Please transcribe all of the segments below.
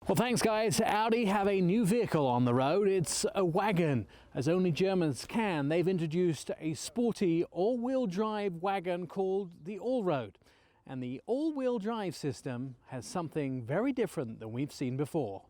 Well, thanks guys. Audi have a new vehicle on the road. It's a wagon. As only Germans can, they've introduced a sporty all-wheel drive wagon called the Allroad. And the all-wheel drive system has something very different than we've seen before.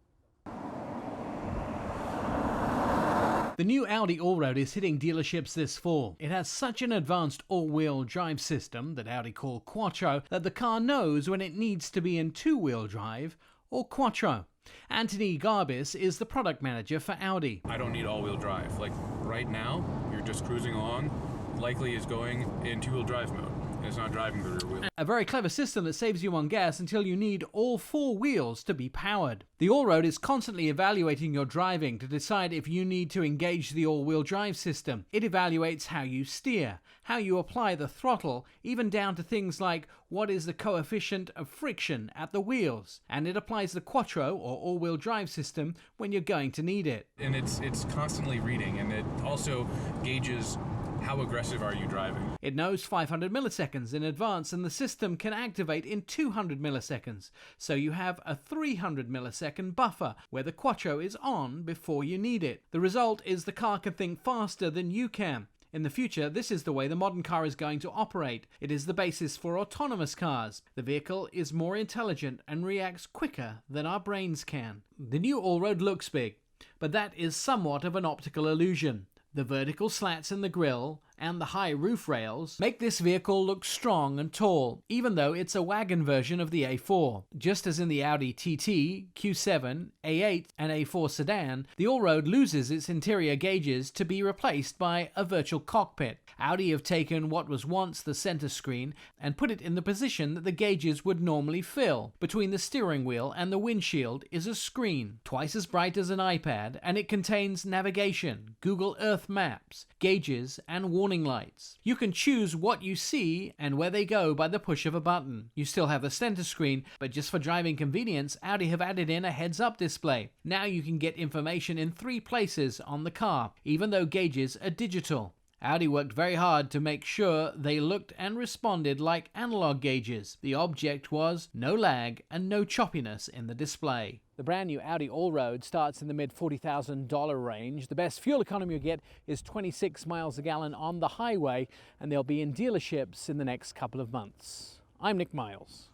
The new Audi Allroad is hitting dealerships this fall. It has such an advanced all-wheel drive system that Audi call Quattro that the car knows when it needs to be in two-wheel drive or Quattro. Anthony Garbis is the product manager for Audi. I don't need all-wheel drive. Like right now, you're just cruising along, likely is going in two-wheel drive mode. It's not driving the rear wheel. A very clever system that saves you on gas until you need all four wheels to be powered. The Allroad is constantly evaluating your driving to decide if you need to engage the all-wheel drive system. It evaluates how you steer, how you apply the throttle, even down to things like what is the coefficient of friction at the wheels. And it applies the Quattro or all-wheel drive system when you're going to need it. And it's constantly reading, and it also gauges how aggressive are you driving. It knows 500 milliseconds in advance, and the system can activate in 200 milliseconds. So you have a 300 millisecond buffer where the Quattro is on before you need it. The result is the car can think faster than you can. In the future, this is the way the modern car is going to operate. It is the basis for autonomous cars. The vehicle is more intelligent and reacts quicker than our brains can. The new Allroad looks big, but that is somewhat of an optical illusion. The vertical slats in the grille and the high roof rails make this vehicle look strong and tall, even though it's a wagon version of the A4. Just as in the Audi TT, Q7, A8 and A4 sedan, the Allroad loses its interior gauges to be replaced by a virtual cockpit. Audi have taken what was once the center screen and put it in the position that the gauges would normally fill. Between the steering wheel and the windshield is a screen, twice as bright as an iPad, and it contains navigation, Google Earth Maps, gauges, and warning lights. You can choose what you see and where they go by the push of a button. You still have the center screen, but just for driving convenience, Audi have added in a heads-up display. Now you can get information in 3 places on the car, even though gauges are digital. Audi worked very hard to make sure they looked and responded like analog gauges. The object was no lag and no choppiness in the display. The brand new Audi Allroad starts in the mid $40,000 range. The best fuel economy you get is 26 miles a gallon on the highway, and they'll be in dealerships in the next couple of months. I'm Nick Miles.